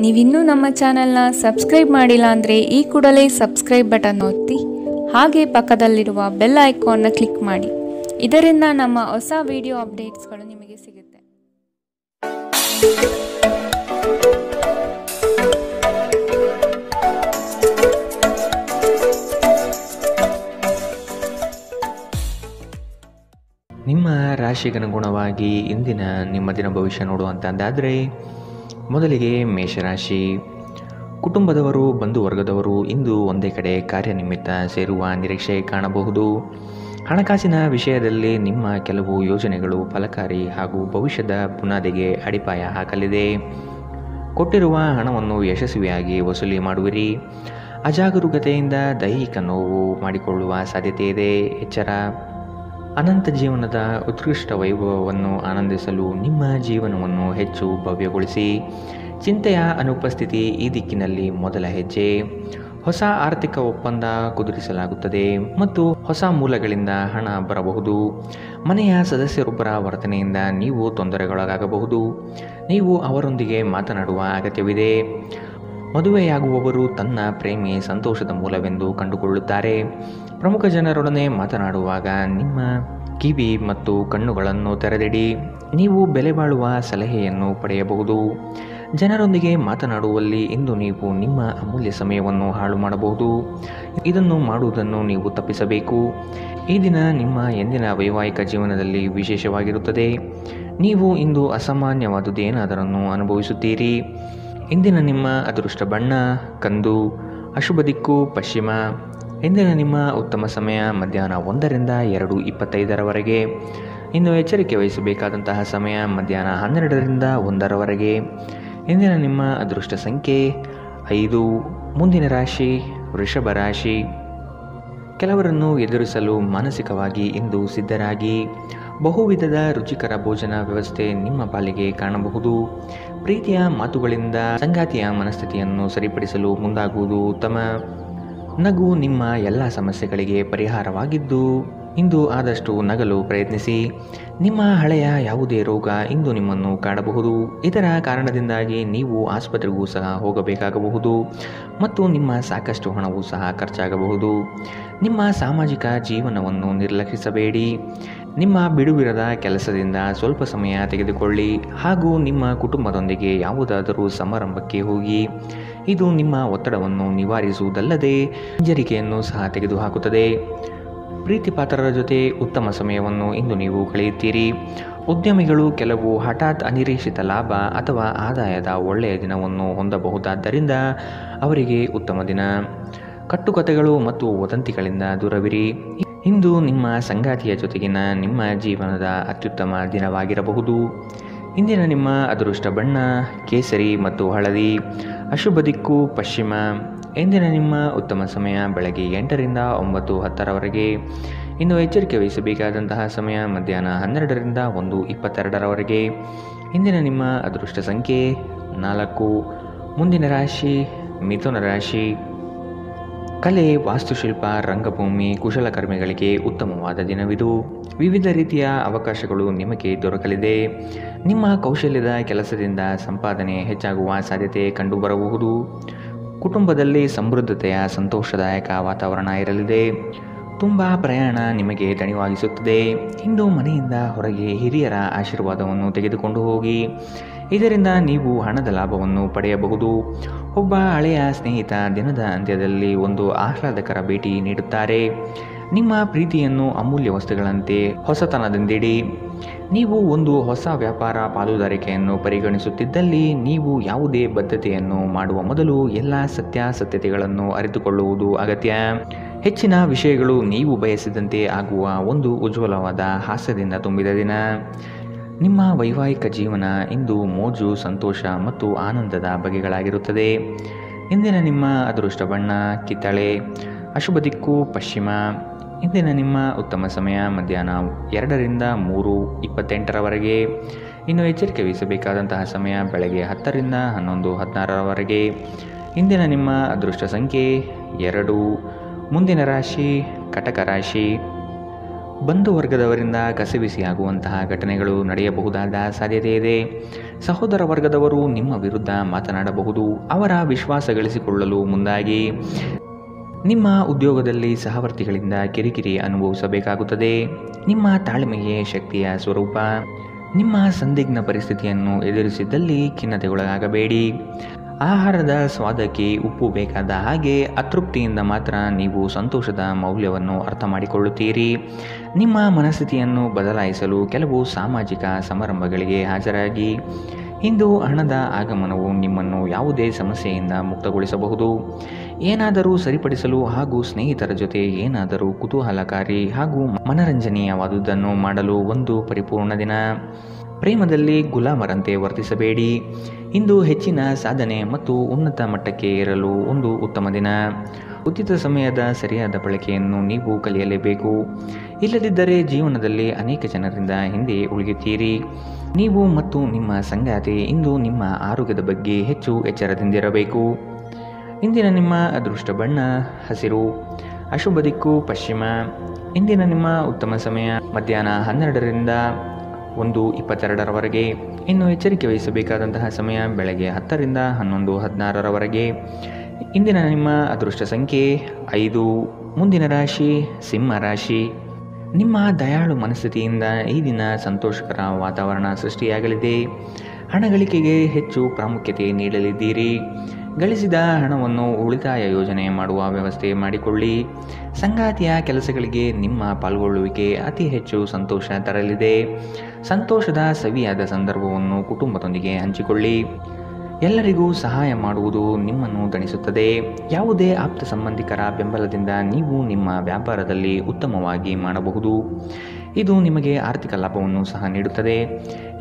ನೀವಿನ್ನೂ ನಮ್ಮ ಚಾನೆಲ್ನ ಸಬ್ಸ್ಕ್ರೈಬ್ ಮಾಡಿಲ್ಲ ಅಂದರೆ ಈ ಕೂಡಲೇ ಸಬ್ಸ್ಕ್ರೈಬ್ ಬಟನ್ ಒತ್ತಿ ಹಾಗೆ ಪಕ್ಕದಲ್ಲಿರುವ ಬೆಲ್ ಐಕಾನ್ನ ಕ್ಲಿಕ್ ಮಾಡಿ. ಇದರಿಂದ ನಮ್ಮ ಹೊಸ ವಿಡಿಯೋ ಅಪ್ಡೇಟ್ಸ್ಗಳು ನಿಮಗೆ ಸಿಗುತ್ತೆ. ನಿಮ್ಮ ರಾಶಿಗನುಗುಣವಾಗಿ ಇಂದಿನ ನಿಮ್ಮ ದಿನ ಭವಿಷ್ಯ ನೋಡುವಂತಾದರೆ ಮೊದಲಿಗೆ ಮೇಷರಾಶಿ. ಕುಟುಂಬದವರು ಬಂಧು ವರ್ಗದವರು ಇಂದು ಒಂದೇ ಕಡೆ ಕಾರ್ಯನಿಮಿತ್ತ ಸೇರುವ ನಿರೀಕ್ಷೆ ಕಾಣಬಹುದು. ಹಣಕಾಸಿನ ವಿಷಯದಲ್ಲಿ ನಿಮ್ಮ ಕೆಲವು ಯೋಜನೆಗಳು ಫಲಕಾರಿ ಹಾಗೂ ಭವಿಷ್ಯದ ಬುನಾದಿಗೆ ಅಡಿಪಾಯ ಹಾಕಲಿದೆ. ಕೊಟ್ಟಿರುವ ಹಣವನ್ನು ಯಶಸ್ವಿಯಾಗಿ ವಸೂಲಿ ಮಾಡುವಿರಿ. ಅಜಾಗರೂಕತೆಯಿಂದ ದೈಹಿಕ ನೋವು ಮಾಡಿಕೊಳ್ಳುವ ಸಾಧ್ಯತೆ ಇದೆ, ಎಚ್ಚರ. ಅನಂತ ಜೀವನದ ಉತ್ಕೃಷ್ಟ ವೈಭವವನ್ನು ಆನಂದಿಸಲು ನಿಮ್ಮ ಜೀವನವನ್ನು ಹೆಚ್ಚು ಭವ್ಯಗೊಳಿಸಿ. ಚಿಂತೆಯ ಅನುಪಸ್ಥಿತಿ ಈ ದಿಕ್ಕಿನಲ್ಲಿ ಮೊದಲ ಹೆಜ್ಜೆ. ಹೊಸ ಆರ್ಥಿಕ ಒಪ್ಪಂದ ಕುದುರಿಸಲಾಗುತ್ತದೆ ಮತ್ತು ಹೊಸ ಮೂಲಗಳಿಂದ ಹಣ ಬರಬಹುದು. ಮನೆಯ ಸದಸ್ಯರೊಬ್ಬರ ವರ್ತನೆಯಿಂದ ನೀವು ತೊಂದರೆಗೊಳಗಾಗಬಹುದು. ನೀವು ಅವರೊಂದಿಗೆ ಮಾತನಾಡುವ ಅಗತ್ಯವಿದೆ. ಮದುವೆಯಾಗುವವರು ತನ್ನ ಪ್ರೇಮಿ ಸಂತೋಷದ ಮೂಲವೆಂದು ಕಂಡುಕೊಳ್ಳುತ್ತಾರೆ. ಪ್ರಮುಖ ಜನರೊಡನೆ ಮಾತನಾಡುವಾಗ ನಿಮ್ಮ ಕಿವಿ ಮತ್ತು ಕಣ್ಣುಗಳನ್ನು ತೆರೆದಿಡಿ. ನೀವು ಬೆಲೆ ಬಾಳುವ ಸಲಹೆಯನ್ನು ಪಡೆಯಬಹುದು. ಜನರೊಂದಿಗೆ ಮಾತನಾಡುವಲ್ಲಿ ಇಂದು ನೀವು ನಿಮ್ಮ ಅಮೂಲ್ಯ ಸಮಯವನ್ನು ಹಾಳು ಮಾಡಬಹುದು. ಇದನ್ನು ಮಾಡುವುದನ್ನು ನೀವು ತಪ್ಪಿಸಬೇಕು. ಈ ದಿನ ನಿಮ್ಮ ಎಂದಿನ ವೈವಾಹಿಕ ಜೀವನದಲ್ಲಿ ವಿಶೇಷವಾಗಿರುತ್ತದೆ. ನೀವು ಇಂದು ಅಸಾಮಾನ್ಯವಾದುದೇನಾದರನ್ನು ಅನುಭವಿಸುತ್ತೀರಿ. ಇಂದಿನ ನಿಮ್ಮ ಅದೃಷ್ಟ ಬಣ್ಣ ಕಂದು, ಅಶುಭ ದಿಕ್ಕು ಪಶ್ಚಿಮ. ಇಂದಿನ ನಿಮ್ಮ ಉತ್ತಮ ಸಮಯ ಮಧ್ಯಾಹ್ನ 1ರಿಂದ 2:25 ಇನ್ನು ಎಚ್ಚರಿಕೆ ವಹಿಸಬೇಕಾದಂತಹ ಸಮಯ ಮಧ್ಯಾಹ್ನ 12ರಿಂದ 1 ಇಂದಿನ ನಿಮ್ಮ ಅದೃಷ್ಟ ಸಂಖ್ಯೆ 5. ಮುಂದಿನ ರಾಶಿ ವೃಷಭ ರಾಶಿ. ಕೆಲವರನ್ನು ಎದುರಿಸಲು ಮಾನಸಿಕವಾಗಿ ಇಂದು ಸಿದ್ಧರಾಗಿ. ಬಹುವಿಧದ ರುಚಿಕರ ಭೋಜನ ವ್ಯವಸ್ಥೆ ನಿಮ್ಮ ಪಾಲಿಗೆ ಕಾಣಬಹುದು. ಪ್ರೀತಿಯ ಮಾತುಗಳಿಂದ ಸಂಗಾತಿಯ ಮನಸ್ಥಿತಿಯನ್ನು ಸರಿಪಡಿಸಲು ಮುಂದಾಗುವುದು ಉತ್ತಮ. ನಗು ನಿಮ್ಮ ಎಲ್ಲ ಸಮಸ್ಯೆಗಳಿಗೆ ಪರಿಹಾರವಾಗಿದ್ದು ಇಂದು ಆದಷ್ಟು ನಗಲು ಪ್ರಯತ್ನಿಸಿ. ನಿಮ್ಮ ಹಳೆಯ ಯಾವುದೇ ರೋಗ ಇಂದು ನಿಮ್ಮನ್ನು ಕಾಡಬಹುದು. ಇದರ ಕಾರಣದಿಂದಾಗಿ ನೀವು ಆಸ್ಪತ್ರೆಗೂ ಸಹ ಹೋಗಬೇಕಾಗಬಹುದು ಮತ್ತು ನಿಮ್ಮ ಸಾಕಷ್ಟು ಹಣವೂ ಸಹ ಖರ್ಚಾಗಬಹುದು. ನಿಮ್ಮ ಸಾಮಾಜಿಕ ಜೀವನವನ್ನು ನಿರ್ಲಕ್ಷಿಸಬೇಡಿ. ನಿಮ್ಮ ಬಿಡುವಿರದ ಕೆಲಸದಿಂದ ಸ್ವಲ್ಪ ಸಮಯ ತೆಗೆದುಕೊಳ್ಳಿ ಹಾಗೂ ನಿಮ್ಮ ಕುಟುಂಬದೊಂದಿಗೆ ಯಾವುದಾದರೂ ಸಮಾರಂಭಕ್ಕೆ ಹೋಗಿ. ಇದು ನಿಮ್ಮ ಒತ್ತಡವನ್ನು ನಿವಾರಿಸುವುದಲ್ಲದೆ ಹಿಂಜರಿಕೆಯನ್ನು ಸಹ ತೆಗೆದುಹಾಕುತ್ತದೆ. ಪ್ರೀತಿಪಾತ್ರರ ಜೊತೆ ಉತ್ತಮ ಸಮಯವನ್ನು ಇಂದು ನೀವು ಕಳೆಯುತ್ತೀರಿ. ಉದ್ಯಮಿಗಳು ಕೆಲವು ಹಠಾತ್ ಅನಿರೀಕ್ಷಿತ ಲಾಭ ಅಥವಾ ಆದಾಯದ ಒಳ್ಳೆಯ ದಿನವನ್ನು ಹೊಂದಬಹುದಾದ್ದರಿಂದ ಅವರಿಗೆ ಉತ್ತಮ ದಿನ. ಕಟ್ಟುಕತೆಗಳು ಮತ್ತು ವದಂತಿಗಳಿಂದ ದೂರವಿರಿ. ಇಂದು ನಿಮ್ಮ ಸಂಗಾತಿಯ ಜೊತೆಗಿನ ನಿಮ್ಮ ಜೀವನದ ಅತ್ಯುತ್ತಮ ದಿನವಾಗಿರಬಹುದು. ಇಂದಿನ ನಿಮ್ಮ ಅದೃಷ್ಟ ಬಣ್ಣ ಕೇಸರಿ ಮತ್ತು ಹಳದಿ, ಅಶುಭ ದಿಕ್ಕು ಪಶ್ಚಿಮ. ಇಂದಿನ ನಿಮ್ಮ ಉತ್ತಮ ಸಮಯ ಬೆಳಗ್ಗೆ 8ರಿಂದ 9:10 ಇನ್ನು ಎಚ್ಚರಿಕೆ ವಹಿಸಬೇಕಾದಂತಹ ಸಮಯ ಮಧ್ಯಾಹ್ನ 12ರಿಂದ 1:22 ಇಂದಿನ ನಿಮ್ಮ ಅದೃಷ್ಟ ಸಂಖ್ಯೆ 4. ಮುಂದಿನ ರಾಶಿ ಮಿಥುನ ರಾಶಿ. ಕಲೆ, ವಾಸ್ತುಶಿಲ್ಪ, ರಂಗಭೂಮಿ, ಕುಶಲಕರ್ಮಿಗಳಿಗೆ ಉತ್ತಮವಾದ ದಿನವಿದು. ವಿವಿಧ ರೀತಿಯ ಅವಕಾಶಗಳು ನಿಮಗೆ ದೊರಕಲಿದೆ. ನಿಮ್ಮ ಕೌಶಲ್ಯದ ಕೆಲಸದಿಂದ ಸಂಪಾದನೆ ಹೆಚ್ಚಾಗುವ ಸಾಧ್ಯತೆ ಕಂಡುಬರಬಹುದು. ಕುಟುಂಬದಲ್ಲಿ ಸಮೃದ್ಧತೆಯ ಸಂತೋಷದಾಯಕ ವಾತಾವರಣ ಇರಲಿದೆ. ತುಂಬ ಪ್ರಯಾಣ ನಿಮಗೆ ದಣಿವಾಗಿಸುತ್ತದೆ. ಇಂದು ಮನೆಯಿಂದ ಹೊರಗೆ ಹಿರಿಯರ ಆಶೀರ್ವಾದವನ್ನು ತೆಗೆದುಕೊಂಡು ಹೋಗಿ. ಇದರಿಂದ ನೀವು ಹಣದ ಲಾಭವನ್ನು ಪಡೆಯಬಹುದು. ಒಬ್ಬ ಹಳೆಯ ಸ್ನೇಹಿತ ದಿನದ ಅಂತ್ಯದಲ್ಲಿ ಒಂದು ಆಹ್ಲಾದಕರ ಭೇಟಿ ನೀಡುತ್ತಾರೆ. ನಿಮ್ಮ ಪ್ರೀತಿಯನ್ನು ಅಮೂಲ್ಯ ವಸ್ತುಗಳಂತೆ ಹೊಸತನದಿಂದಿಡಿ. ನೀವು ಒಂದು ಹೊಸ ವ್ಯಾಪಾರ ಪಾಲುದಾರಿಕೆಯನ್ನು ಪರಿಗಣಿಸುತ್ತಿದ್ದಲ್ಲಿ ನೀವು ಯಾವುದೇ ಬದ್ಧತೆಯನ್ನು ಮಾಡುವ ಮೊದಲು ಎಲ್ಲ ಸತ್ಯಾಸತ್ಯತೆಗಳನ್ನು ಅರಿತುಕೊಳ್ಳುವುದು ಅಗತ್ಯ. ಹೆಚ್ಚಿನ ವಿಷಯಗಳು ನೀವು ಬಯಸಿದಂತೆ ಆಗುವ ಒಂದು ಉಜ್ವಲವಾದ ಹಾಸ್ಯದಿಂದ ತುಂಬಿದ ದಿನ. ನಿಮ್ಮ ವೈವಾಹಿಕ ಜೀವನ ಇಂದು ಮೋಜು, ಸಂತೋಷ ಮತ್ತು ಆನಂದದ ಬಗೆಗಳಾಗಿರುತ್ತದೆ. ಇಂದಿನ ನಿಮ್ಮ ಅದೃಷ್ಟ ಬಣ್ಣ ಕಿತ್ತಳೆ, ಅಶುಭ ದಿಕ್ಕು ಪಶ್ಚಿಮ. ಇಂದಿನ ನಿಮ್ಮ ಉತ್ತಮ ಸಮಯ ಮಧ್ಯಾಹ್ನ 2ರಿಂದ 3:28 ಇನ್ನು ಎಚ್ಚರಿಕೆ ವಹಿಸಬೇಕಾದಂತಹ ಸಮಯ ಬೆಳಗ್ಗೆ 10ರಿಂದ 11:16 ಇಂದಿನ ನಿಮ್ಮ ಅದೃಷ್ಟ ಸಂಖ್ಯೆ 2. ಮುಂದಿನ ರಾಶಿ ಕಟಕ ರಾಶಿ. ಬಂಧು ವರ್ಗದವರಿಂದ ಕಸಿವಿಸಿಯಾಗುವಂತಹ ಘಟನೆಗಳು ನಡೆಯಬಹುದಾದ ಸಾಧ್ಯತೆ ಇದೆ. ಸಹೋದರ ವರ್ಗದವರು ನಿಮ್ಮ ವಿರುದ್ಧ ಮಾತನಾಡಬಹುದು. ಅವರ ವಿಶ್ವಾಸ ಗಳಿಸಿಕೊಳ್ಳಲು ಮುಂದಾಗಿ ನಿಮ್ಮ ಉದ್ಯೋಗದಲ್ಲಿ ಸಹವರ್ತಿಗಳಿಂದ ಕಿರಿಕಿರಿ ಅನುಭವಿಸಬೇಕಾಗುತ್ತದೆ. ನಿಮ್ಮ ತಾಳ್ಮೆಯೇ ಶಕ್ತಿಯ ಸ್ವರೂಪ. ನಿಮ್ಮ ಸಂದಿಗ್ಧ ಪರಿಸ್ಥಿತಿಯನ್ನು ಎದುರಿಸಿದ್ದಲ್ಲಿ ಖಿನ್ನತೆಗೊಳಗಾಗಬೇಡಿ. ಆಹಾರದ ಸ್ವಾದಕ್ಕೆ ಉಪ್ಪು ಬೇಕಾದ ಹಾಗೆ ಅತೃಪ್ತಿಯಿಂದ ಮಾತ್ರ ನೀವು ಸಂತೋಷದ ಮೌಲ್ಯವನ್ನು ಅರ್ಥ ಮಾಡಿಕೊಳ್ಳುತ್ತೀರಿ. ನಿಮ್ಮ ಮನಸ್ಥಿತಿಯನ್ನು ಬದಲಾಯಿಸಲು ಕೆಲವು ಸಾಮಾಜಿಕ ಸಮಾರಂಭಗಳಿಗೆ ಹಾಜರಾಗಿ. ಇಂದು ಹಣದ ಆಗಮನವು ನಿಮ್ಮನ್ನು ಯಾವುದೇ ಸಮಸ್ಯೆಯಿಂದ ಮುಕ್ತಗೊಳಿಸಬಹುದು. ಏನಾದರೂ ಸರಿಪಡಿಸಲು ಹಾಗೂ ಸ್ನೇಹಿತರ ಜೊತೆ ಏನಾದರೂ ಕುತೂಹಲಕಾರಿ ಹಾಗೂ ಮನರಂಜನೀಯವಾದುದನ್ನು ಮಾಡಲು ಒಂದು ಪರಿಪೂರ್ಣ ದಿನ. ಪ್ರೇಮದಲ್ಲಿ ಗುಲಾಮರಂತೆ ವರ್ತಿಸಬೇಡಿ. ಇಂದು ಹೆಚ್ಚಿನ ಸಾಧನೆ ಮತ್ತು ಉನ್ನತ ಮಟ್ಟಕ್ಕೆ ಏರಲು ಒಂದು ಉತ್ತಮ ದಿನ. ಉಚಿತ ಸಮಯದ ಸರಿಯಾದ ಬಳಕೆಯನ್ನು ನೀವು ಕಲಿಯಲೇಬೇಕು. ಇಲ್ಲದಿದ್ದರೆ ಜೀವನದಲ್ಲಿ ಅನೇಕ ಜನರಿಂದ ಹಿಂದೆ ಉಳಿಯುತ್ತೀರಿ. ನೀವು ಮತ್ತು ನಿಮ್ಮ ಸಂಗಾತಿ ಇಂದು ನಿಮ್ಮ ಆರೋಗ್ಯದ ಬಗ್ಗೆ ಹೆಚ್ಚು ಎಚ್ಚರದಿಂದಿರಬೇಕು. ಇಂದಿನ ನಿಮ್ಮ ಅದೃಷ್ಟ ಬಣ್ಣ ಹಸಿರು. ಅಶುಭ ದಿಕ್ಕು ಪಶ್ಚಿಮ. ಇಂದಿನ ನಿಮ್ಮ ಉತ್ತಮ ಸಮಯ ಮಧ್ಯಾಹ್ನ 12ರಿಂದ 1:22 ಇನ್ನು ಎಚ್ಚರಿಕೆ ವಹಿಸಬೇಕಾದಂತಹ ಸಮಯ ಬೆಳಗ್ಗೆ 10ರಿಂದ 11:16 ಇಂದಿನ ನಿಮ್ಮ ಅದೃಷ್ಟ ಸಂಖ್ಯೆ 5. ಮುಂದಿನ ರಾಶಿ ಸಿಂಹ ರಾಶಿ. ನಿಮ್ಮ ದಯಾಳು ಮನಸ್ಥಿತಿಯಿಂದ ಈ ದಿನ ಸಂತೋಷಕರ ವಾತಾವರಣ ಸೃಷ್ಟಿಯಾಗಲಿದೆ. ಹಣ ಗಳಿಕೆಗೆ ಹೆಚ್ಚು ಪ್ರಾಮುಖ್ಯತೆ ನೀಡಲಿದ್ದೀರಿ. ಗಳಿಸಿದ ಹಣವನ್ನು ಉಳಿತಾಯ ಯೋಜನೆ ಮಾಡುವ ವ್ಯವಸ್ಥೆ ಮಾಡಿಕೊಳ್ಳಿ. ಸಂಗಾತಿಯ ಕೆಲಸಗಳಿಗೆ ನಿಮ್ಮ ಪಾಲ್ಗೊಳ್ಳುವಿಕೆ ಅತಿ ಹೆಚ್ಚು ಸಂತೋಷ ತರಲಿದೆ. ಸಂತೋಷದ ಸವಿಯಾದ ಸಂದರ್ಭವನ್ನು ಕುಟುಂಬದೊಂದಿಗೆ ಹಂಚಿಕೊಳ್ಳಿ. ಎಲ್ಲರಿಗೂ ಸಹಾಯ ಮಾಡುವುದು ನಿಮ್ಮನ್ನು ದಣಿಸುತ್ತದೆ. ಯಾವುದೇ ಆಪ್ತ ಸಂಬಂಧಿಕರ ಬೆಂಬಲದಿಂದ ನೀವು ನಿಮ್ಮ ವ್ಯಾಪಾರದಲ್ಲಿ ಉತ್ತಮವಾಗಿ ಮಾಡಬಹುದು. ಇದು ನಿಮಗೆ ಆರ್ಥಿಕ ಲಾಭವನ್ನು ಸಹ ನೀಡುತ್ತದೆ.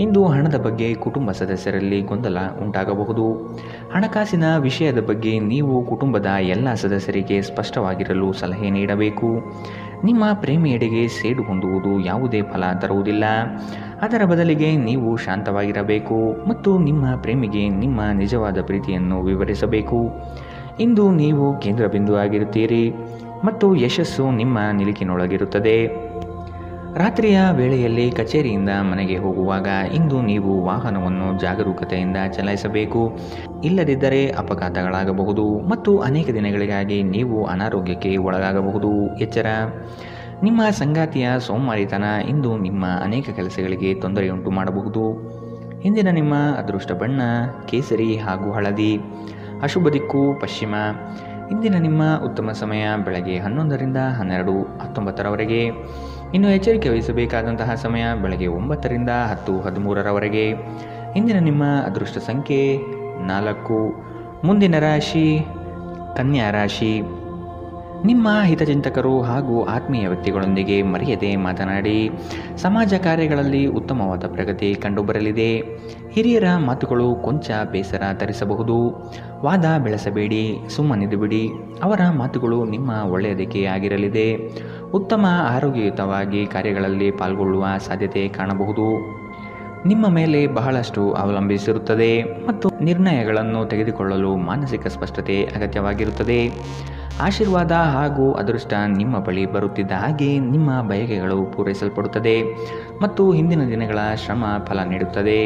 ಇಂದು ಹಣದ ಬಗ್ಗೆ ಕುಟುಂಬ ಸದಸ್ಯರಲ್ಲಿ ಗೊಂದಲ ಉಂಟಾಗಬಹುದು. ಹಣಕಾಸಿನ ವಿಷಯದ ಬಗ್ಗೆ ನೀವು ಕುಟುಂಬದ ಎಲ್ಲ ಸದಸ್ಯರಿಗೆ ಸ್ಪಷ್ಟವಾಗಿರಲು ಸಲಹೆ ನೀಡಬೇಕು. ನಿಮ್ಮ ಪ್ರೇಮಿಯೆಡೆಗೆ ಸೇಡು ಹೊಂದುವುದು ಯಾವುದೇ ಫಲ ತರುವುದಿಲ್ಲ. ಅದರ ಬದಲಿಗೆ ನೀವು ಶಾಂತವಾಗಿರಬೇಕು ಮತ್ತು ನಿಮ್ಮ ಪ್ರೇಮಿಗೆ ನಿಮ್ಮ ನಿಜವಾದ ಪ್ರೀತಿಯನ್ನು ವಿವರಿಸಬೇಕು. ಇಂದು ನೀವು ಕೇಂದ್ರ ಬಿಂದು ಆಗಿರುತ್ತೀರಿ ಮತ್ತು ಯಶಸ್ಸು ನಿಮ್ಮ ನಿಲುಕಿನೊಳಗಿರುತ್ತದೆ. ರಾತ್ರಿಯ ವೇಳೆಯಲ್ಲಿ ಕಚೇರಿಯಿಂದ ಮನೆಗೆ ಹೋಗುವಾಗ ಇಂದು ನೀವು ವಾಹನವನ್ನು ಜಾಗರೂಕತೆಯಿಂದ ಚಲಾಯಿಸಬೇಕು. ಇಲ್ಲದಿದ್ದರೆ ಅಪಘಾತಗಳಾಗಬಹುದು ಮತ್ತು ಅನೇಕ ದಿನಗಳಿಗಾಗಿ ನೀವು ಅನಾರೋಗ್ಯಕ್ಕೆ ಒಳಗಾಗಬಹುದು. ಎಚ್ಚರ. ನಿಮ್ಮ ಸಂಗಾತಿಯ ಸೋಮಾರಿತನ ಇಂದು ನಿಮ್ಮ ಅನೇಕ ಕೆಲಸಗಳಿಗೆ ತೊಂದರೆಯುಂಟು ಮಾಡಬಹುದು. ಇಂದಿನ ನಿಮ್ಮ ಅದೃಷ್ಟ ಬಣ್ಣ ಕೇಸರಿ ಹಾಗೂ ಹಳದಿ. ಅಶುಭ ದಿಕ್ಕು ಪಶ್ಚಿಮ. ಇಂದಿನ ನಿಮ್ಮ ಉತ್ತಮ ಸಮಯ ಬೆಳಗ್ಗೆ 11ರಿಂದ 12:19 ಇನ್ನು ಎಚ್ಚರಿಕೆ ವಹಿಸಬೇಕಾದಂತಹ ಸಮಯ ಬೆಳಗ್ಗೆ 9ರಿಂದ 10:13 ಇಂದಿನ ನಿಮ್ಮ ಅದೃಷ್ಟ ಸಂಖ್ಯೆ 4. ಮುಂದಿನ ರಾಶಿ ಕನ್ಯಾ ರಾಶಿ. ನಿಮ್ಮ ಹಿತಚಿಂತಕರು ಹಾಗೂ ಆತ್ಮೀಯ ವ್ಯಕ್ತಿಗಳೊಂದಿಗೆ ಮರೆಯದೆ ಮಾತನಾಡಿ. ಸಮಾಜ ಕಾರ್ಯಗಳಲ್ಲಿ ಉತ್ತಮವಾದ ಪ್ರಗತಿ ಕಂಡುಬರಲಿದೆ. ಹಿರಿಯರ ಮಾತುಗಳು ಕೊಂಚ ಬೇಸರ ತರಿಸಬಹುದು. ವಾದ ಬೆಳೆಸಬೇಡಿ, ಸುಮ್ಮನಿದು ಬಿಡಿ. ಅವರ ಮಾತುಗಳು ನಿಮ್ಮ ಒಳ್ಳೆಯದಕ್ಕೆ ಆಗಿರಲಿದೆ. ಉತ್ತಮ ಆರೋಗ್ಯಯುತವಾಗಿ ಕಾರ್ಯಗಳಲ್ಲಿ ಪಾಲ್ಗೊಳ್ಳುವ ಸಾಧ್ಯತೆ ಕಾಣಬಹುದು. ನಿಮ್ಮ ಮೇಲೆ ಬಹಳಷ್ಟು ಅವಲಂಬಿಸಿರುತ್ತದೆ ಮತ್ತು ನಿರ್ಣಯಗಳನ್ನು ತೆಗೆದುಕೊಳ್ಳಲು ಮಾನಸಿಕ ಸ್ಪಷ್ಟತೆ ಅಗತ್ಯವಾಗಿರುತ್ತದೆ. ಆಶೀರ್ವಾದ ಹಾಗೂ ಅದೃಷ್ಟ ನಿಮ್ಮ ಬಳಿ ಬರುತ್ತಿದ್ದ ಹಾಗೆ ನಿಮ್ಮ ಬಯಕೆಗಳು ಪೂರೈಸಲ್ಪಡುತ್ತದೆ ಮತ್ತು ಹಿಂದಿನ ದಿನಗಳ ಶ್ರಮ ಫಲ ನೀಡುತ್ತದೆ.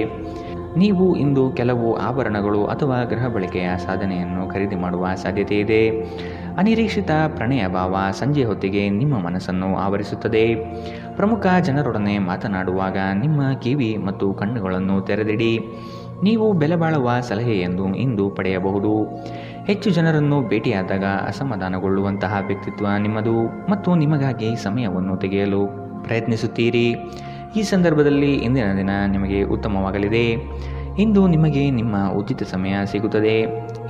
ನೀವು ಇಂದು ಕೆಲವು ಆಭರಣಗಳು ಅಥವಾ ಗೃಹ ಬಳಕೆಯ ಸಾಧನೆಯನ್ನು ಖರೀದಿ ಮಾಡುವ ಸಾಧ್ಯತೆ ಇದೆ. ಅನಿರೀಕ್ಷಿತ ಪ್ರಣಯ ಭಾವ ಸಂಜೆ ಹೊತ್ತಿಗೆ ನಿಮ್ಮ ಮನಸ್ಸನ್ನು ಆವರಿಸುತ್ತದೆ. ಪ್ರಮುಖ ಜನರೊಡನೆ ಮಾತನಾಡುವಾಗ ನಿಮ್ಮ ಕಿವಿ ಮತ್ತು ಕಣ್ಣುಗಳನ್ನು ತೆರೆದಿಡಿ. ನೀವು ಬೆಲೆಬಾಳುವ ಸಲಹೆಯನ್ನು ಇಂದು ಪಡೆಯಬಹುದು. ಹೆಚ್ಚು ಜನರನ್ನು ಭೇಟಿಯಾದಾಗ ಅಸಮಾಧಾನಗೊಳ್ಳುವಂತಹ ವ್ಯಕ್ತಿತ್ವ ನಿಮ್ಮದು ಮತ್ತು ನಿಮಗಾಗಿ ಸಮಯವನ್ನು ತೆಗೆಯಲು ಪ್ರಯತ್ನಿಸುತ್ತೀರಿ. ಈ ಸಂದರ್ಭದಲ್ಲಿ ಇಂದಿನ ದಿನ ನಿಮಗೆ ಉತ್ತಮವಾಗಲಿದೆ. ಇಂದು ನಿಮಗೆ ನಿಮ್ಮ ಉಚಿತ ಸಮಯ ಸಿಗುತ್ತದೆ.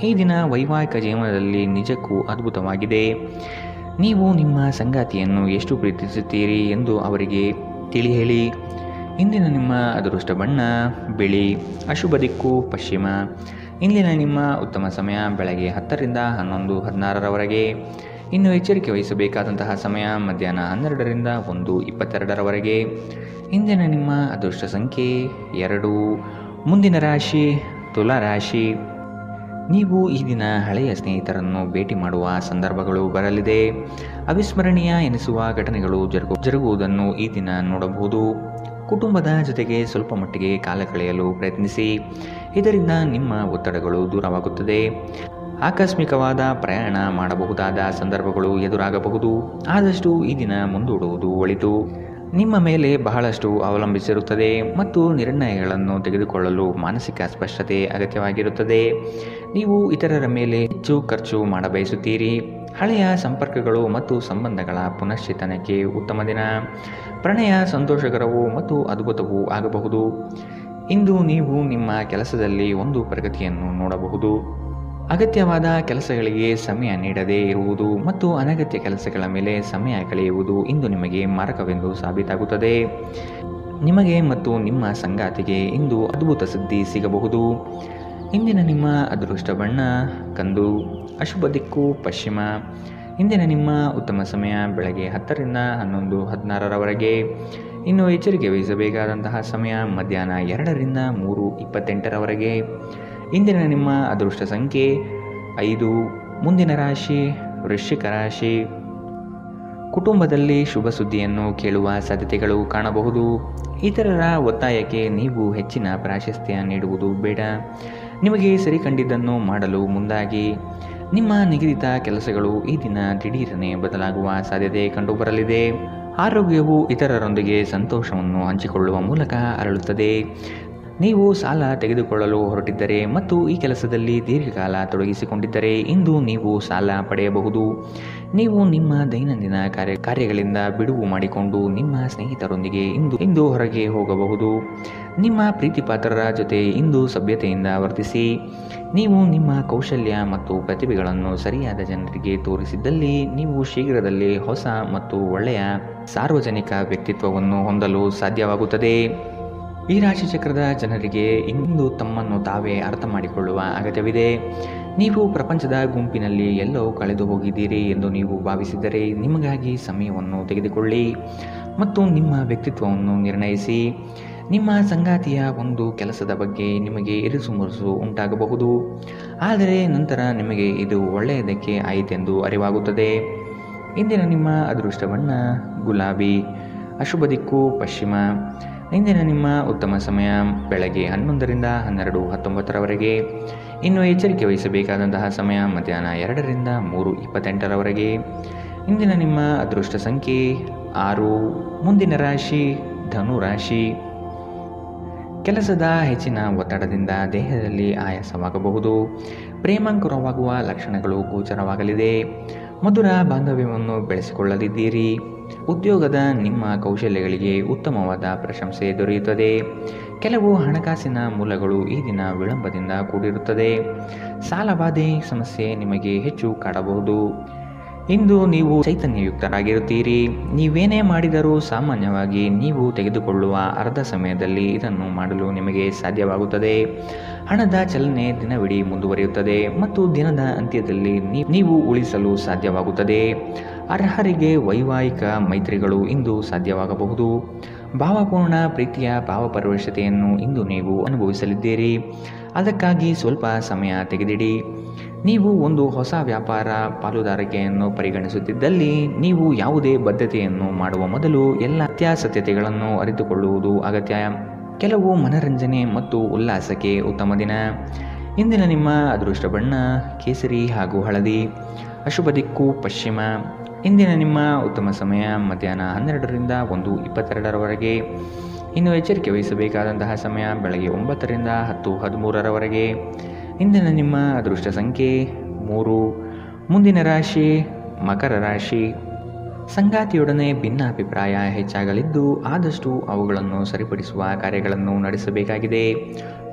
ಈ ದಿನ ವೈವಾಹಿಕ ಜೀವನದಲ್ಲಿ ನಿಜಕ್ಕೂ ಅದ್ಭುತವಾಗಿದೆ. ನೀವು ನಿಮ್ಮ ಸಂಗಾತಿಯನ್ನು ಎಷ್ಟು ಪ್ರೀತಿಸುತ್ತೀರಿ ಎಂದು ಅವರಿಗೆ ತಿಳಿ ಹೇಳಿ. ಇಂದಿನ ನಿಮ್ಮ ಅದೃಷ್ಟ ಬಣ್ಣ ಬಿಳಿ. ಅಶುಭ ದಿಕ್ಕು ಪಶ್ಚಿಮ. ಇಂದಿನ ನಿಮ್ಮ ಉತ್ತಮ ಸಮಯ ಬೆಳಗ್ಗೆ 10ರಿಂದ 11:16 ಇನ್ನು ಎಚ್ಚರಿಕೆ ವಹಿಸಬೇಕಾದಂತಹ ಸಮಯ ಮಧ್ಯಾಹ್ನ 12ರಿಂದ 1:22 ಇಂದಿನ ನಿಮ್ಮ ಅದೃಷ್ಟ ಸಂಖ್ಯೆ 2. ಮುಂದಿನ ರಾಶಿ ತುಲಾ ರಾಶಿ. ನೀವು ಈ ದಿನ ಹಳೆಯ ಸ್ನೇಹಿತರನ್ನು ಭೇಟಿ ಮಾಡುವ ಸಂದರ್ಭಗಳು ಬರಲಿದೆ. ಅವಿಸ್ಮರಣೀಯ ಎನಿಸುವ ಘಟನೆಗಳು ಜರುಗುವುದನ್ನು ಈ ದಿನ ನೋಡಬಹುದು. ಕುಟುಂಬದ ಜೊತೆಗೆ ಸ್ವಲ್ಪ ಮಟ್ಟಿಗೆ ಕಾಲ ಕಳೆಯಲು ಪ್ರಯತ್ನಿಸಿ. ಇದರಿಂದ ನಿಮ್ಮ ಒತ್ತಡಗಳು ದೂರವಾಗುತ್ತದೆ. ಆಕಸ್ಮಿಕವಾದ ಪ್ರಯಾಣ ಮಾಡಬಹುದಾದ ಸಂದರ್ಭಗಳು ಎದುರಾಗಬಹುದು. ಆದಷ್ಟು ಈ ದಿನ ಮುಂದೂಡುವುದು ಒಳಿತು. ನಿಮ್ಮ ಮೇಲೆ ಬಹಳಷ್ಟು ಅವಲಂಬಿಸಿರುತ್ತದೆ ಮತ್ತು ನಿರ್ಣಯಗಳನ್ನು ತೆಗೆದುಕೊಳ್ಳಲು ಮಾನಸಿಕ ಸ್ಪಷ್ಟತೆ ಅಗತ್ಯವಾಗಿರುತ್ತದೆ. ನೀವು ಇತರರ ಮೇಲೆ ಹೆಚ್ಚು ಖರ್ಚು ಮಾಡಬಯಸುತ್ತೀರಿ. ಹಳೆಯ ಸಂಪರ್ಕಗಳು ಮತ್ತು ಸಂಬಂಧಗಳ ಪುನಶ್ಚೇತನಕ್ಕೆ ಉತ್ತಮ ದಿನ. ಪ್ರಣಯ ಸಂತೋಷಕರವೂ ಮತ್ತು ಅದ್ಭುತವೂ ಆಗಬಹುದು. ಇಂದು ನೀವು ನಿಮ್ಮ ಕೆಲಸದಲ್ಲಿ ಒಂದು ಪ್ರಗತಿಯನ್ನು ನೋಡಬಹುದು. ಅಗತ್ಯವಾದ ಕೆಲಸಗಳಿಗೆ ಸಮಯ ನೀಡದೇ ಇರುವುದು ಮತ್ತು ಅನಗತ್ಯ ಕೆಲಸಗಳ ಮೇಲೆ ಸಮಯ ಕಳೆಯುವುದು ಇಂದು ನಿಮಗೆ ಮಾರಕವೆಂದು ಸಾಬೀತಾಗುತ್ತದೆ. ನಿಮಗೆ ಮತ್ತು ನಿಮ್ಮ ಸಂಗಾತಿಗೆ ಇಂದು ಅದ್ಭುತ ಸುದ್ದಿ ಸಿಗಬಹುದು. ಇಂದಿನ ನಿಮ್ಮ ಅದೃಷ್ಟ ಬಣ್ಣ ಕಂದು. ಅಶುಭ ದಿಕ್ಕು ಪಶ್ಚಿಮ. ಇಂದಿನ ನಿಮ್ಮ ಉತ್ತಮ ಸಮಯ ಬೆಳಗ್ಗೆ 10 ರಿಂದ 11:16 ಇನ್ನು ಎಚ್ಚರಿಕೆ ವಹಿಸಬೇಕಾದಂತಹ ಸಮಯ ಮಧ್ಯಾಹ್ನ 2 ರಿಂದ 3:28 ಇಂದಿನ ನಿಮ್ಮ ಅದೃಷ್ಟ ಸಂಖ್ಯೆ 5. ಮುಂದಿನ ರಾಶಿ ವೃಶ್ಚಿಕ ರಾಶಿ. ಕುಟುಂಬದಲ್ಲಿ ಶುಭ ಸುದ್ದಿಯನ್ನು ಕೇಳುವ ಸಾಧ್ಯತೆಗಳು ಕಾಣಬಹುದು. ಇತರರ ಒತ್ತಾಯಕ್ಕೆ ನೀವು ಹೆಚ್ಚಿನ ಪ್ರಾಶಸ್ತ್ಯ ನೀಡುವುದು ಬೇಡ. ನಿಮಗೆ ಸರಿ ಕಂಡಿದ್ದನ್ನು ಮಾಡಲು ಮುಂದಾಗಿ. ನಿಮ್ಮ ನಿಗದಿತ ಕೆಲಸಗಳು ಈ ದಿನ ದಿಢೀರನೆ ಬದಲಾಗುವ ಸಾಧ್ಯತೆ ಕಂಡುಬರಲಿದೆ. ಆರೋಗ್ಯವು ಇತರರೊಂದಿಗೆ ಸಂತೋಷವನ್ನು ಹಂಚಿಕೊಳ್ಳುವ ಮೂಲಕ ಅರಳುತ್ತದೆ. ನೀವು ಸಾಲ ತೆಗೆದುಕೊಳ್ಳಲು ಹೊರಟಿದ್ದರೆ ಮತ್ತು ಈ ಕೆಲಸದಲ್ಲಿ ದೀರ್ಘಕಾಲ ತೊಡಗಿಸಿಕೊಂಡಿದ್ದರೆ ಇಂದು ನೀವು ಸಾಲ ಪಡೆಯಬಹುದು. ನೀವು ನಿಮ್ಮ ದೈನಂದಿನ ಕಾರ್ಯಗಳಿಂದ ಬಿಡುವು ಮಾಡಿಕೊಂಡು ನಿಮ್ಮ ಸ್ನೇಹಿತರೊಂದಿಗೆ ಇಂದು ಹೊರಗೆ ಹೋಗಬಹುದು. ನಿಮ್ಮ ಪ್ರೀತಿಪಾತ್ರರ ಜೊತೆ ಇಂದು ಸಭ್ಯತೆಯಿಂದ ವರ್ತಿಸಿ. ನೀವು ನಿಮ್ಮ ಕೌಶಲ್ಯ ಮತ್ತು ಪ್ರತಿಭೆಗಳನ್ನು ಸರಿಯಾದ ಜನರಿಗೆ ತೋರಿಸಿದ್ದಲ್ಲಿ ನೀವು ಶೀಘ್ರದಲ್ಲೇ ಹೊಸ ಮತ್ತು ಒಳ್ಳೆಯ ಸಾರ್ವಜನಿಕ ವ್ಯಕ್ತಿತ್ವವನ್ನು ಹೊಂದಲು ಸಾಧ್ಯವಾಗುತ್ತದೆ. ಈ ರಾಶಿಚಕ್ರದ ಜನರಿಗೆ ಇಂದು ತಮ್ಮನ್ನು ತಾವೇ ಅರ್ಥ ಮಾಡಿಕೊಳ್ಳುವ ಅಗತ್ಯವಿದೆ. ನೀವು ಪ್ರಪಂಚದ ಗುಂಪಿನಲ್ಲಿ ಎಲ್ಲೋ ಕಳೆದು ಹೋಗಿದ್ದೀರಿ ಎಂದು ನೀವು ಭಾವಿಸಿದರೆ ನಿಮಗಾಗಿ ಸಮಯವನ್ನು ತೆಗೆದುಕೊಳ್ಳಿ ಮತ್ತು ನಿಮ್ಮ ವ್ಯಕ್ತಿತ್ವವನ್ನು ನಿರ್ಣಯಿಸಿ. ನಿಮ್ಮ ಸಂಗಾತಿಯ ಒಂದು ಕೆಲಸದ ಬಗ್ಗೆ ನಿಮಗೆ ಇರಿಸುಮುರುಸು ಉಂಟಾಗಬಹುದು, ಆದರೆ ನಂತರ ನಿಮಗೆ ಇದು ಒಳ್ಳೆಯದಕ್ಕೆ ಆಯಿತೆಂದು ಅರಿವಾಗುತ್ತದೆ. ಇಂದಿನ ನಿಮ್ಮ ಅದೃಷ್ಟ ಬಣ್ಣ ಗುಲಾಬಿ. ಅಶುಭ ದಿಕ್ಕು ಪಶ್ಚಿಮ. ಇಂದಿನ ನಿಮ್ಮ ಉತ್ತಮ ಸಮಯ ಬೆಳಗ್ಗೆ 11 ರಿಂದ 12:19 ಇನ್ನು ಎಚ್ಚರಿಕೆ ವಹಿಸಬೇಕಾದಂತಹ ಸಮಯ ಮಧ್ಯಾಹ್ನ 2 ರಿಂದ 3:28 ಇಂದಿನ ನಿಮ್ಮ ಅದೃಷ್ಟ ಸಂಖ್ಯೆ 6. ಮುಂದಿನ ರಾಶಿ ಧನು ರಾಶಿ. ಕೆಲಸದ ಹೆಚ್ಚಿನ ಒತ್ತಡದಿಂದ ದೇಹದಲ್ಲಿ ಆಯಾಸವಾಗಬಹುದು. ಪ್ರೇಮಾಂಕುರವಾಗುವ ಲಕ್ಷಣಗಳು ಗೋಚರವಾಗಲಿದೆ. ಮಧುರ ಬಾಂಧವ್ಯವನ್ನು ಬೆಳೆಸಿಕೊಳ್ಳಲಿದ್ದೀರಿ. ಉದ್ಯೋಗದ ನಿಮ್ಮ ಕೌಶಲ್ಯಗಳಿಗೆ ಉತ್ತಮವಾದ ಪ್ರಶಂಸೆ ದೊರೆಯುತ್ತದೆ. ಕೆಲವು ಹಣಕಾಸಿನ ಮೂಲಗಳು ಈ ದಿನ ವಿಳಂಬದಿಂದ ಕೂಡಿರುತ್ತದೆ. ಸಾಲಬಾಧೆ ಸಮಸ್ಯೆ ನಿಮಗೆ ಹೆಚ್ಚು ಕಾಡಬಹುದು. ಇಂದು ನೀವು ಚೈತನ್ಯಯುಕ್ತರಾಗಿರುತ್ತೀರಿ. ನೀವೇನೇ ಮಾಡಿದರೂ ಸಾಮಾನ್ಯವಾಗಿ ನೀವು ತೆಗೆದುಕೊಳ್ಳುವ ಅರ್ಧ ಸಮಯದಲ್ಲಿ ಇದನ್ನು ಮಾಡಲು ನಿಮಗೆ ಸಾಧ್ಯವಾಗುತ್ತದೆ. ಹಣದ ಚಲನೆ ದಿನವಿಡೀ ಮುಂದುವರಿಯುತ್ತದೆ ಮತ್ತು ದಿನದ ಅಂತ್ಯದಲ್ಲಿ ನೀವು ಉಳಿಸಲು ಸಾಧ್ಯವಾಗುತ್ತದೆ. ಅರ್ಹರಿಗೆ ವೈವಾಹಿಕ ಮೈತ್ರಿಗಳು ಇಂದು ಸಾಧ್ಯವಾಗಬಹುದು. ಭಾವಪೂರ್ಣ ಪ್ರೀತಿಯ ಭಾವಪರವಶತೆಯನ್ನು ಇಂದು ನೀವು ಅನುಭವಿಸಲಿದ್ದೀರಿ. ಅದಕ್ಕಾಗಿ ಸ್ವಲ್ಪ ಸಮಯ ತೆಗೆದಿಡಿ. ನೀವು ಒಂದು ಹೊಸ ವ್ಯಾಪಾರ ಪಾಲುದಾರಿಕೆಯನ್ನು ಪರಿಗಣಿಸುತ್ತಿದ್ದಲ್ಲಿ ನೀವು ಯಾವುದೇ ಬದ್ಧತೆಯನ್ನು ಮಾಡುವ ಮೊದಲು ಎಲ್ಲ ಸತ್ಯಾಸತ್ಯತೆಗಳನ್ನು ಅರಿತುಕೊಳ್ಳುವುದು ಅಗತ್ಯ. ಕೆಲವು ಮನರಂಜನೆ ಮತ್ತು ಉಲ್ಲಾಸಕ್ಕೆ ಉತ್ತಮ ದಿನ. ಇಂದಿನ ನಿಮ್ಮ ಅದೃಷ್ಟ ಬಣ್ಣ ಕೇಸರಿ ಹಾಗೂ ಹಳದಿ. ಅಶುಭ ದಿಕ್ಕು ಪಶ್ಚಿಮ. ಇಂದಿನ ನಿಮ್ಮ ಉತ್ತಮ ಸಮಯ ಮಧ್ಯಾಹ್ನ 12 ರಿಂದ 1:22 ಇನ್ನು ಎಚ್ಚರಿಕೆ ವಹಿಸಬೇಕಾದಂತಹ ಸಮಯ ಬೆಳಗ್ಗೆ 9 ರಿಂದ 10:13 ಇಂದಿನ ನಿಮ್ಮ ಅದೃಷ್ಟ ಸಂಖ್ಯೆ 3. ಮುಂದಿನ ರಾಶಿ ಮಕರ ರಾಶಿ. ಸಂಗಾತಿಯೊಡನೆ ಭಿನ್ನಾಭಿಪ್ರಾಯ ಹೆಚ್ಚಾಗಲಿದ್ದು ಆದಷ್ಟು ಅವುಗಳನ್ನು ಸರಿಪಡಿಸುವ ಕಾರ್ಯಗಳನ್ನು ನಡೆಸಬೇಕಾಗಿದೆ.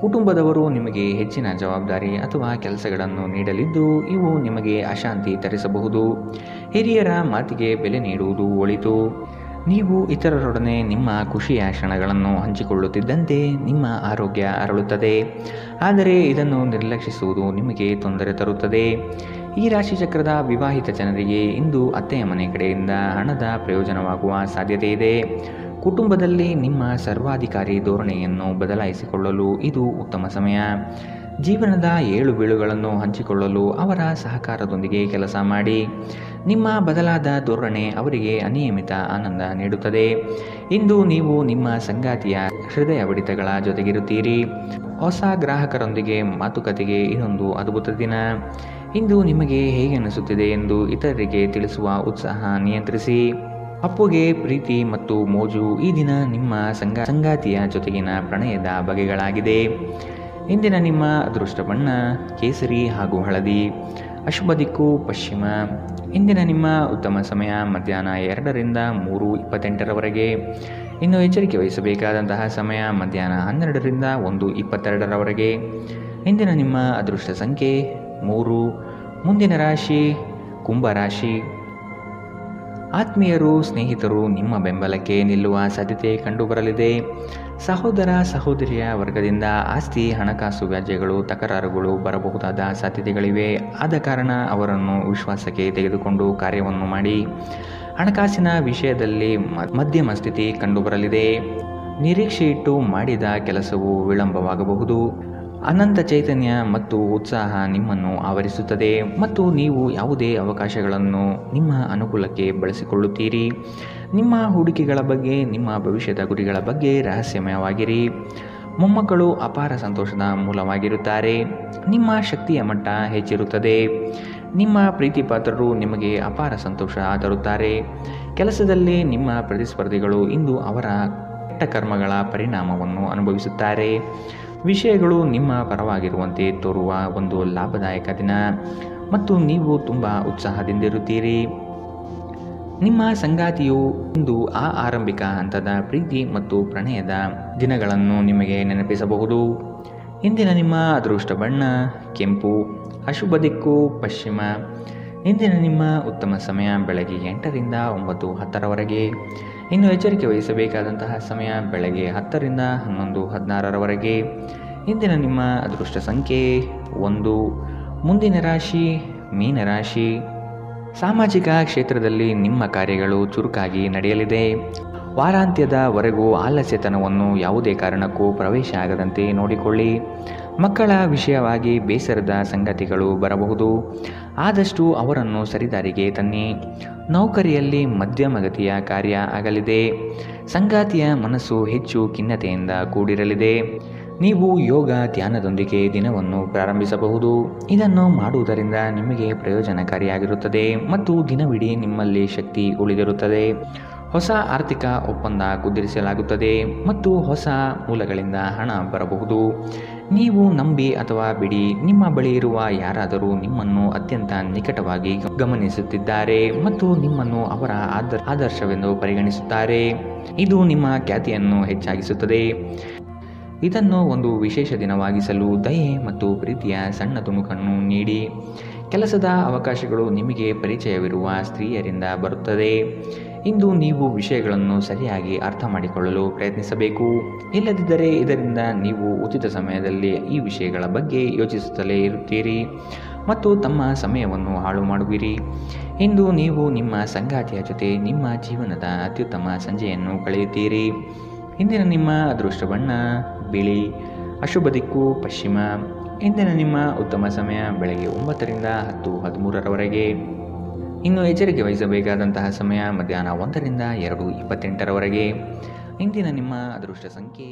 ಕುಟುಂಬದವರು ನಿಮಗೆ ಹೆಚ್ಚಿನ ಜವಾಬ್ದಾರಿ ಅಥವಾ ಕೆಲಸಗಳನ್ನು ನೀಡಲಿದ್ದು ಇವು ನಿಮಗೆ ಅಶಾಂತಿ ತರಿಸಬಹುದು. ಹಿರಿಯರ ಮಾತಿಗೆ ಬೆಲೆ ನೀಡುವುದು ಒಳಿತು. ನೀವು ಇತರರೊಡನೆ ನಿಮ್ಮ ಖುಷಿಯ ಕ್ಷಣಗಳನ್ನು ಹಂಚಿಕೊಳ್ಳುತ್ತಿದ್ದಂತೆ ನಿಮ್ಮ ಆರೋಗ್ಯ ಅರಳುತ್ತದೆ, ಆದರೆ ಇದನ್ನು ನಿರ್ಲಕ್ಷಿಸುವುದು ನಿಮಗೆ ತೊಂದರೆ ತರುತ್ತದೆ. ಈ ರಾಶಿಚಕ್ರದ ವಿವಾಹಿತ ಜನರಿಗೆ ಇಂದು ಅತ್ತೆಯ ಮನೆ ಕಡೆಯಿಂದ ಹಣದ ಪ್ರಯೋಜನವಾಗುವ ಸಾಧ್ಯತೆ ಇದೆ. ಕುಟುಂಬದಲ್ಲಿ ನಿಮ್ಮ ಸರ್ವಾಧಿಕಾರಿ ಧೋರಣೆಯನ್ನು ಬದಲಾಯಿಸಿಕೊಳ್ಳಲು ಇದು ಉತ್ತಮ ಸಮಯ. ಜೀವನದ ಏಳು ಬೀಳುಗಳನ್ನು ಹಂಚಿಕೊಳ್ಳಲು ಅವರ ಸಹಕಾರದೊಂದಿಗೆ ಕೆಲಸ ಮಾಡಿ. ನಿಮ್ಮ ಬದಲಾದ ಧೋರಣೆ ಅವರಿಗೆ ಅನಿಯಮಿತ ಆನಂದ ನೀಡುತ್ತದೆ. ಇಂದು ನೀವು ನಿಮ್ಮ ಸಂಗಾತಿಯ ಹೃದಯ ಬಡಿತಗಳ ಜೊತೆಗಿರುತ್ತೀರಿ. ಹೊಸ ಗ್ರಾಹಕರೊಂದಿಗೆ ಮಾತುಕತೆಗೆ ಇದೊಂದು ಅದ್ಭುತ ದಿನ. ಇಂದು ನಿಮಗೆ ಹೇಗೆ ಅನಿಸುತ್ತಿದೆ ಎಂದು ಇತರರಿಗೆ ತಿಳಿಸುವ ಉತ್ಸಾಹ ನಿಯಂತ್ರಿಸಿ. ಅಪ್ಪುಗೆ ಪ್ರೀತಿ ಮತ್ತು ಮೋಜು ಈ ದಿನ ನಿಮ್ಮ ಸಂಗಾತಿಯ ಜೊತೆಗಿನ ಪ್ರಣಯದ ಬಗೆಗಳಾಗಿದೆ. ಇಂದಿನ ನಿಮ್ಮ ಅದೃಷ್ಟ ಬಣ್ಣ ಕೇಸರಿ ಹಾಗೂ ಹಳದಿ. ಅಶುಭ ದಿಕ್ಕು ಪಶ್ಚಿಮ. ಇಂದಿನ ನಿಮ್ಮ ಉತ್ತಮ ಸಮಯ ಮಧ್ಯಾಹ್ನ 2ರಿಂದ 3:28ರವರೆಗೆ. ಇನ್ನು ಎಚ್ಚರಿಕೆ ವಹಿಸಬೇಕಾದಂತಹ ಸಮಯ ಮಧ್ಯಾಹ್ನ 12ರಿಂದ 1:22ರವರೆಗೆ. ಇಂದಿನ ನಿಮ್ಮ ಅದೃಷ್ಟ ಸಂಖ್ಯೆ 3. ಮುಂದಿನ ರಾಶಿ ಕುಂಭರಾಶಿ. ಆತ್ಮೀಯರು, ಸ್ನೇಹಿತರು ನಿಮ್ಮ ಬೆಂಬಲಕ್ಕೆ ನಿಲ್ಲುವ ಸಾಧ್ಯತೆ ಕಂಡುಬರಲಿದೆ. ಸಹೋದರ ಸಹೋದರಿಯ ವರ್ಗದಿಂದ ಆಸ್ತಿ, ಹಣಕಾಸು ವ್ಯಾಜ್ಯಗಳು, ತಕರಾರುಗಳು ಬರಬಹುದಾದ ಸಾಧ್ಯತೆಗಳಿವೆ. ಆದ ಕಾರಣ ಅವರನ್ನು ವಿಶ್ವಾಸಕ್ಕೆ ತೆಗೆದುಕೊಂಡು ಕಾರ್ಯವನ್ನು ಮಾಡಿ. ಹಣಕಾಸಿನ ವಿಷಯದಲ್ಲಿ ಮಧ್ಯಮ ಸ್ಥಿತಿ ಕಂಡುಬರಲಿದೆ. ನಿರೀಕ್ಷೆಯಿಟ್ಟು ಮಾಡಿದ ಕೆಲಸವು ವಿಳಂಬವಾಗಬಹುದು. ಅನಂತ ಚೈತನ್ಯ ಮತ್ತು ಉತ್ಸಾಹ ನಿಮ್ಮನ್ನು ಆವರಿಸುತ್ತದೆ ಮತ್ತು ನೀವು ಯಾವುದೇ ಅವಕಾಶಗಳನ್ನು ನಿಮ್ಮ ಅನುಕೂಲಕ್ಕೆ ಬಳಸಿಕೊಳ್ಳುತ್ತೀರಿ. ನಿಮ್ಮ ಹೂಡಿಕೆಗಳ ಬಗ್ಗೆ, ನಿಮ್ಮ ಭವಿಷ್ಯದ ಗುರಿಗಳ ಬಗ್ಗೆ ರಹಸ್ಯಮಯವಾಗಿರಿ. ಮೊಮ್ಮಕ್ಕಳು ಅಪಾರ ಸಂತೋಷದ ಮೂಲವಾಗಿರುತ್ತಾರೆ. ನಿಮ್ಮ ಶಕ್ತಿಯ ಮಟ್ಟ ಹೆಚ್ಚಿರುತ್ತದೆ. ನಿಮ್ಮ ಪ್ರೀತಿಪಾತ್ರರು ನಿಮಗೆ ಅಪಾರ ಸಂತೋಷ ತರುತ್ತಾರೆ. ಕೆಲಸದಲ್ಲಿ ನಿಮ್ಮ ಪ್ರತಿಸ್ಪರ್ಧಿಗಳು ಇಂದು ಅವರ ಕೆಟ್ಟ ಕರ್ಮಗಳ ಪರಿಣಾಮವನ್ನು ಅನುಭವಿಸುತ್ತಾರೆ. ವಿಷಯಗಳು ನಿಮ್ಮ ಪರವಾಗಿರುವಂತೆ ತೋರುವ ಒಂದು ಲಾಭದಾಯಕ ದಿನ ಮತ್ತು ನೀವು ತುಂಬ ಉತ್ಸಾಹದಿಂದಿರುತ್ತೀರಿ. ನಿಮ್ಮ ಸಂಗಾತಿಯು ಇಂದು ಆ ಆರಂಭಿಕ ಹಂತದ ಪ್ರೀತಿ ಮತ್ತು ಪ್ರಣಯದ ದಿನಗಳನ್ನು ನಿಮಗೆ ನೆನಪಿಸಬಹುದು. ಇಂದಿನ ನಿಮ್ಮ ಅದೃಷ್ಟ ಬಣ್ಣ ಕೆಂಪು. ಅಶುಭ ದಿಕ್ಕು ಪಶ್ಚಿಮ. ಇಂದಿನ ನಿಮ್ಮ ಉತ್ತಮ ಸಮಯ ಬೆಳಗ್ಗೆ 8ರಿಂದ 9:10ರವರೆಗೆ. ಇನ್ನು ಎಚ್ಚರಿಕೆ ವಹಿಸಬೇಕಾದಂತಹ ಸಮಯ ಬೆಳಗ್ಗೆ 10ರಿಂದ 11:16ರವರೆಗೆ. ಇಂದಿನ ನಿಮ್ಮ ಅದೃಷ್ಟ ಸಂಖ್ಯೆ 1. ಮುಂದಿನ ರಾಶಿ ಮೀನರಾಶಿ. ಸಾಮಾಜಿಕ ಕ್ಷೇತ್ರದಲ್ಲಿ ನಿಮ್ಮ ಕಾರ್ಯಗಳು ಚುರುಕಾಗಿ ನಡೆಯಲಿದೆ. ವಾರಾಂತ್ಯದವರೆಗೂ ಆಲಸ್ಯತನವನ್ನು ಯಾವುದೇ ಕಾರಣಕ್ಕೂ ಪ್ರವೇಶ ಆಗದಂತೆ ನೋಡಿಕೊಳ್ಳಿ. ಮಕ್ಕಳ ವಿಷಯವಾಗಿ ಬೇಸರದ ಸಂಗತಿಗಳು ಬರಬಹುದು. ಆದಷ್ಟು ಅವರನ್ನು ಸರಿದಾರಿಗೆ ತನ್ನಿ. ನೌಕರಿಯಲ್ಲಿ ಮಧ್ಯಮಗತಿಯ ಕಾರ್ಯ ಆಗಲಿದೆ. ಸಂಗಾತಿಯ ಮನಸ್ಸು ಹೆಚ್ಚು ಖಿನ್ನತೆಯಿಂದ ಕೂಡಿರಲಿದೆ. ನೀವು ಯೋಗ ಧ್ಯಾನದೊಂದಿಗೆ ದಿನವನ್ನು ಪ್ರಾರಂಭಿಸಬಹುದು. ಇದನ್ನು ಮಾಡುವುದರಿಂದ ನಿಮಗೆ ಪ್ರಯೋಜನಕಾರಿಯಾಗಿರುತ್ತದೆ ಮತ್ತು ದಿನವಿಡೀ ನಿಮ್ಮಲ್ಲಿ ಶಕ್ತಿ ಉಳಿದಿರುತ್ತದೆ. ಹೊಸ ಆರ್ಥಿಕ ಒಪ್ಪಂದ ಕುದುರಿಸಲಾಗುತ್ತದೆ ಮತ್ತು ಹೊಸ ಮೂಲಗಳಿಂದ ಹಣ ಬರಬಹುದು. ನೀವು ನಂಬಿ ಅಥವಾ ಬಿಡಿ, ನಿಮ್ಮ ಬಳಿ ಇರುವ ಯಾರಾದರೂ ನಿಮ್ಮನ್ನು ಅತ್ಯಂತ ನಿಕಟವಾಗಿ ಗಮನಿಸುತ್ತಿದ್ದಾರೆ ಮತ್ತು ನಿಮ್ಮನ್ನು ಅವರ ಆದರ್ಶವೆಂದು ಪರಿಗಣಿಸುತ್ತಾರೆ. ಇದು ನಿಮ್ಮ ಖ್ಯಾತಿಯನ್ನು ಹೆಚ್ಚಾಗಿಸುತ್ತದೆ. ಇದನ್ನು ಒಂದು ವಿಶೇಷ ದಿನವಾಗಿಸಲು ದಯೆ ಮತ್ತು ಪ್ರೀತಿಯ ಸಣ್ಣ ತುಣುಕನ್ನು ನೀಡಿ. ಕೆಲಸದ ಅವಕಾಶಗಳು ನಿಮಗೆ ಪರಿಚಯವಿರುವ ಸ್ತ್ರೀಯರಿಂದ ಬರುತ್ತದೆ. ಇಂದು ನೀವು ವಿಷಯಗಳನ್ನು ಸರಿಯಾಗಿ ಅರ್ಥ ಮಾಡಿಕೊಳ್ಳಲು ಪ್ರಯತ್ನಿಸಬೇಕು. ಇಲ್ಲದಿದ್ದರೆ ಇದರಿಂದ ನೀವು ಉಚಿತ ಸಮಯದಲ್ಲಿ ಈ ವಿಷಯಗಳ ಬಗ್ಗೆ ಯೋಚಿಸುತ್ತಲೇ ಇರುತ್ತೀರಿ ಮತ್ತು ತಮ್ಮ ಸಮಯವನ್ನು ಹಾಳು ಮಾಡುವಿರಿ. ಇಂದು ನೀವು ನಿಮ್ಮ ಸಂಗಾತಿಯ ಜೊತೆ ನಿಮ್ಮ ಜೀವನದ ಅತ್ಯುತ್ತಮ ಸಂಜೆಯನ್ನು ಕಳೆಯುತ್ತೀರಿ. ಇಂದಿನ ನಿಮ್ಮ ಅದೃಷ್ಟ ಬಣ್ಣ ಬಿಳಿ. ಅಶುಭ ದಿಕ್ಕು ಪಶ್ಚಿಮ. ಇಂದಿನ ನಿಮ್ಮ ಉತ್ತಮ ಸಮಯ ಬೆಳಗ್ಗೆ 9ರಿಂದ 10:13ರವರೆಗೆ. ಇನ್ನು ಎಚ್ಚರಿಕೆ ವಹಿಸಬೇಕಾದಂತಹ ಸಮಯ ಮಧ್ಯಾಹ್ನ 1ರಿಂದ 2:28ರವರೆಗೆ. ಇಂದಿನ ನಿಮ್ಮ ಅದೃಷ್ಟ ಸಂಖ್ಯೆ